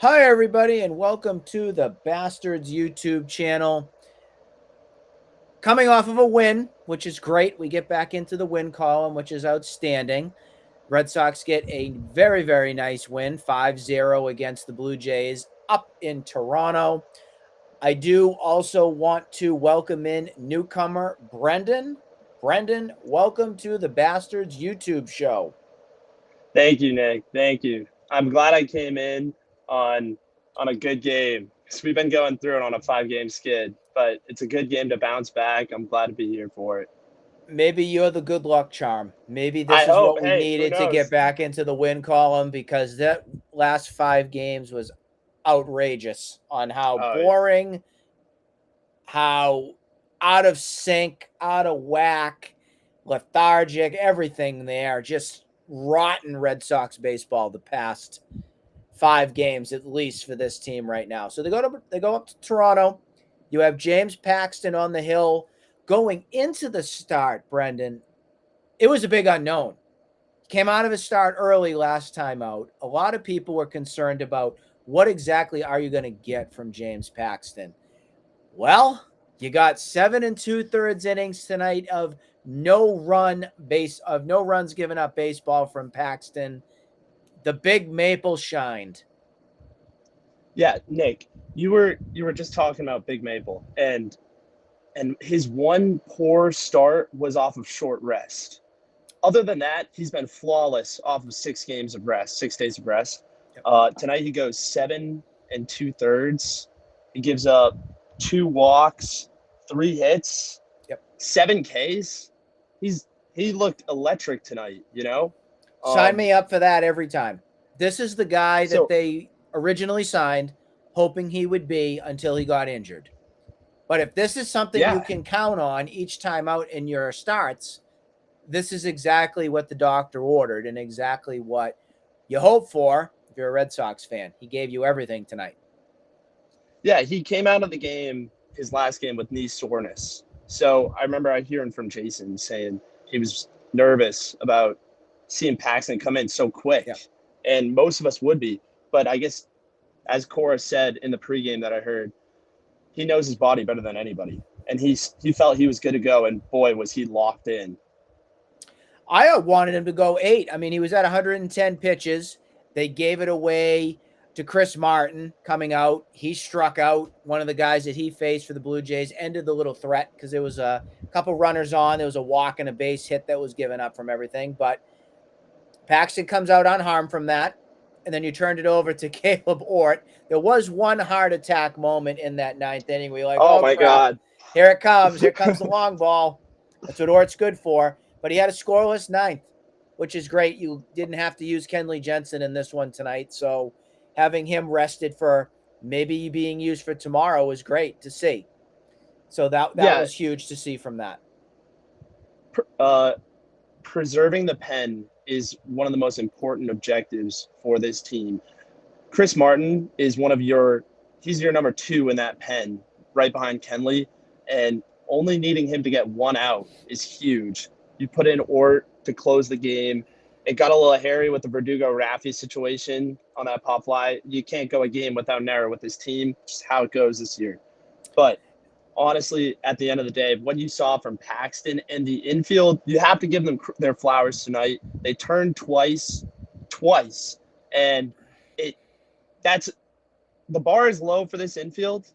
Hi, everybody, and welcome to the Bastards YouTube channel. Coming off of a win, which is great. We get back into the win column, which is outstanding. Red Sox get a very, very nice win, 5-0 against the Blue Jays up in Toronto. I do also want to welcome in newcomer Brendan. Brendan, welcome to the Bastards YouTube show. Thank you, Nick. Thank you. I'm glad I came in on a good game because we've been going through it on a 5-game skid, but it's a good game to bounce back. I'm glad to be here for it. Maybe you're the good luck charm. Maybe I this is hope. what we Hey, who needed to get knows? back into the win column because that last 5 games was outrageous on how Oh, boring, how out of sync, out of whack, lethargic, everything there. Just rotten Red Sox baseball the past 5 games at least for this team right now. So they go up to Toronto. You have James Paxton on the hill going into the start, Brendan. It was a big unknown. Came out of his start early last time out. A lot of people were concerned about what exactly are you going to get from James Paxton. Well, you got 7 2/3 innings tonight of no runs given up baseball from Paxton. The big maple shined. yeah, Nick. You were just talking about Big Maple, and his one poor start was off of short rest. Other than that, he's been flawless off of 6 games of rest, 6 days of rest. Yep. Tonight he goes 7 2/3. He gives up 2 walks, 3 hits, Yep. 7 Ks. He looked electric tonight. Sign Um, me up for that every time. This is the guy that so they originally signed, hoping he would be until he got injured. But if this is something you yeah, can count on each time out in your starts, this is exactly what the doctor ordered and exactly what you hope for if you're a Red Sox fan. He gave you everything tonight. yeah, he came out of the game, his last game, with knee soreness. So I remember hearing from Jason saying he was nervous about seeing Paxton come in so quick, Yeah. and most of us would be. But I guess, as Cora said in the pregame that I heard, he knows his body better than anybody, and he felt he was good to go. And boy, was he locked in. I wanted him to go 8. I mean, he was at 110 pitches. They gave it away to Chris Martin coming out. He struck out one of the guys that he faced for the Blue Jays, ended the little threat because there was a couple runners on. There was a walk and a base hit that was given up from everything. But Paxton comes out unharmed from that. And then you turned it over to Caleb Ort. There was one heart attack moment in that 9th inning where you're like, Oh oh, my crap. God! Here it comes. Here comes the long ball. That's what Ort's good for. But he had a scoreless 9th, which is great. You didn't have to use Kenley Jensen in this one tonight. So having him rested for maybe being used for tomorrow was great to see. So that Yeah, was huge to see from that. uh, preserving the pen is one of the most important objectives for this team. Chris Martin is he's your number 2 in that pen, right behind Kenley, and only needing him to get one out is huge. You put in Ort to close the game. It got a little hairy with the Verdugo Raffi situation on that pop fly. You can't go a game without an error with this team, just how it goes this year. But honestly, at the end of the day, what you saw from Paxton and the infield, you have to give them their flowers tonight. They turned twice, and it that's the bar is low for this infield,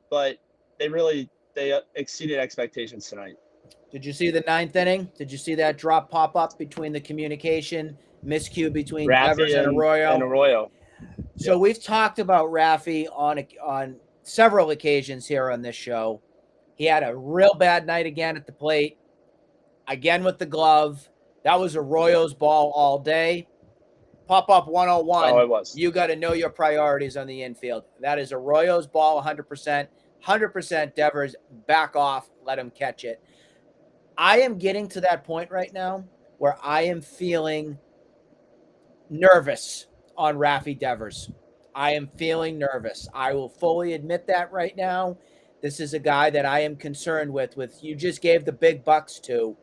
but they exceeded expectations tonight. Did you see the 9th inning? Did you see that drop pop up between the communication miscue between Devers Raffi and and Arroyo? Arroyo. So Yep. we've talked about Raffi on several occasions here on this show. He had a real bad night again at the plate, again with the glove. That was Arroyo's ball all day. Pop up Oh, 101. it was. You got to know your priorities on the infield. That is Arroyo's ball 100%. 100% Devers, back off, let him catch it. I am getting to that point right now where I am feeling nervous on Rafi Devers. I am feeling nervous. I will fully admit that right now. This is a guy that I am concerned with. You just gave the big bucks to.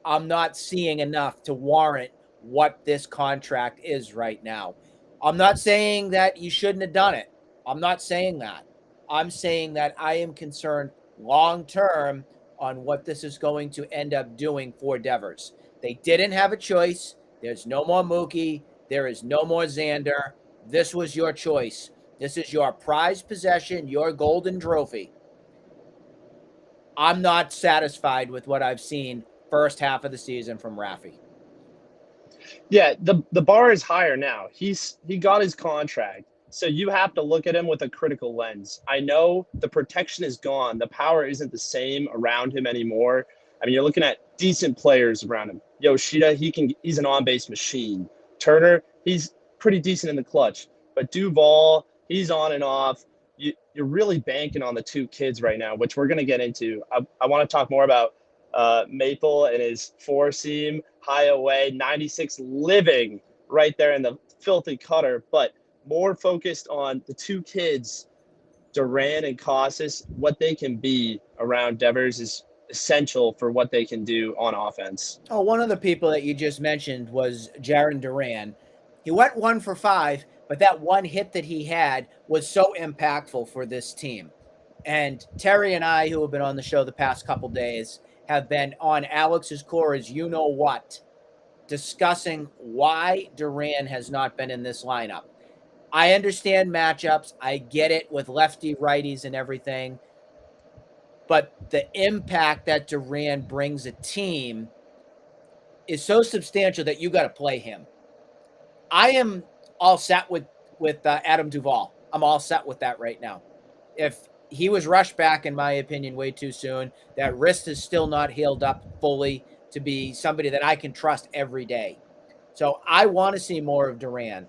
I'm not seeing enough to warrant what this contract is right now. I'm not saying that you shouldn't have done it. I'm not saying that. I'm saying that I am concerned long term on what this is going to end up doing for Devers. They didn't have a choice. There's no more Mookie. There is no more Xander. This was your choice. This is your prized possession, your golden trophy. I'm not satisfied with what I've seen first half of the season from Raffy. Yeah, the bar is higher now. He got his contract. So you have to look at him with a critical lens. I know the protection is gone. The power isn't the same around him anymore. I mean, you're looking at decent players around him. Yoshida, he's an on-base machine. Turner, he's pretty decent in the clutch. But Duvall, he's on and off. You're really banking on the two kids right now, which we're going to get into. I want to talk more about Maple and his four seam, high away, 96 living right there in the filthy cutter, but more focused on the two kids, Duran and Casas. What they can be around Devers is essential for what they can do on offense. Oh, one of the people that you just mentioned was Jarren Duran. He went 1 for 5, but that one hit that he had was so impactful for this team. And Terry and I, who have been on the show the past couple days, have been on Alex's core as you know what, discussing why Duran has not been in this lineup. I understand matchups. I get it with lefty righties and everything. But the impact that Duran brings a team is so substantial that you got to play him. I am all set with Adam Duvall. I'm all set with that right now. If he was rushed back, in my opinion, way too soon, that wrist is still not healed up fully to be somebody that I can trust every day. So I want to see more of Duran.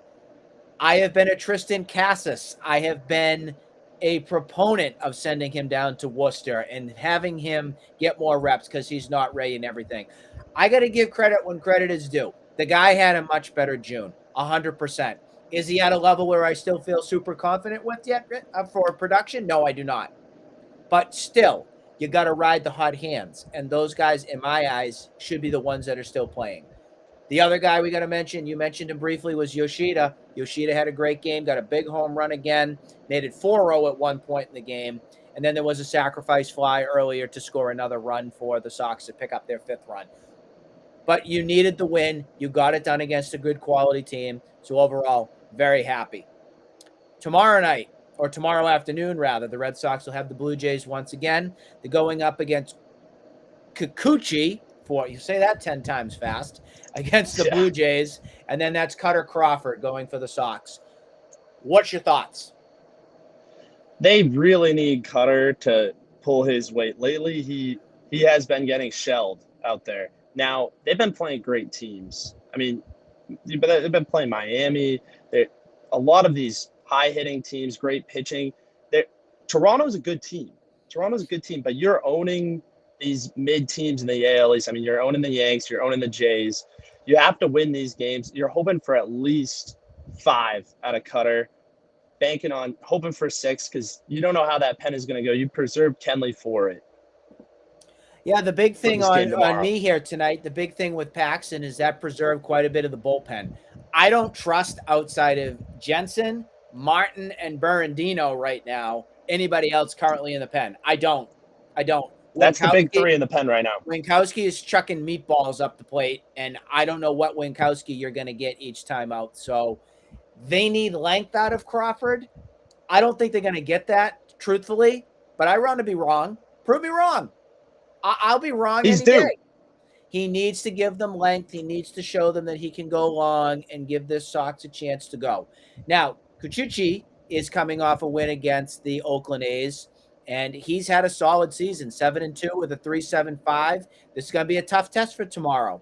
I have been a Tristan Casas. I have been a proponent of sending him down to Worcester and having him get more reps because he's not ready and everything. I got to give credit when credit is due. The guy had a much better June, 100%. Is he at a level where I still feel super confident with yet for production? No, I do not. But still, you got to ride the hot hands. And those guys, in my eyes, should be the ones that are still playing. The other guy we got to mention, you mentioned him briefly, was Yoshida. Yoshida had a great game, got a big home run again, made it 4-0 at one point in the game. And then there was a sacrifice fly earlier to score another run for the Sox to pick up their 5th run. But you needed the win. You got it done against a good quality team. So overall, very happy. Tomorrow night, or tomorrow afternoon, rather, the Red Sox will have the Blue Jays once again. They're going up against Kikuchi, for you say that 10 times fast, against the Blue Jays. And then that's Cutter Crawford going for the Sox. What's your thoughts? They really need Cutter to pull his weight. Lately, he has been getting shelled out there. Now, they've been playing great teams. I mean, they've been playing Miami. A lot of these high-hitting teams, great pitching. Toronto's a good team. But you're owning these mid teams in the AL East. I mean, you're owning the Yanks, you're owning the Jays. You have to win these games. You're hoping for at least 5 out of Cutter, hoping for 6 because you don't know how that pen is going to go. You preserve Kenley for it. Yeah, the big thing on me here tonight, the big thing with Paxton is that preserved quite a bit of the bullpen. I don't trust outside of Jensen, Martin, and Berendino right now anybody else currently in the pen. I don't. That's the big 3 in the pen right now. Winkowski is chucking meatballs up the plate, and I don't know what Winkowski you're going to get each time out. So they need length out of Crawford. I don't think they're going to get that, truthfully, but I want to be wrong. Prove me wrong. I'll be wrong any day. He needs to give them length. He needs to show them that he can go long and give this Sox a chance to go. Now, Kikuchi is coming off a win against the Oakland A's, and he's had a solid season, 7-2 with a 3.75. This is going to be a tough test for tomorrow.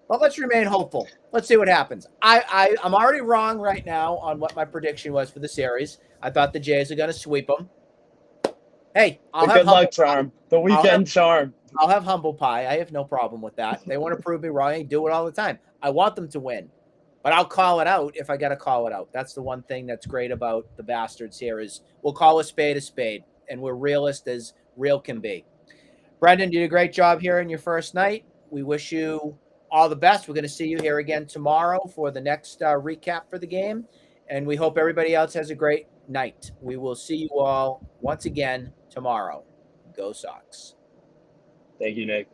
But let's remain hopeful. Let's see what happens. I'm already wrong right now on what my prediction was for the series. I thought the Jays are going to sweep them. Hey, I'll have good luck charm. The weekend charm. I'll have humble pie. I have no problem with that. They want to prove me wrong. They do it all the time. I want them to win, but I'll call it out if I got to call it out. That's the one thing that's great about the Bastards here is we'll call a spade, and we're realist as real can be. Brendan, you did a great job here in your first night. We wish you all the best. We're going to see you here again tomorrow for the next recap for the game. And we hope everybody else has a great night. We will see you all once again tomorrow. Go Sox. Thank you, Nick.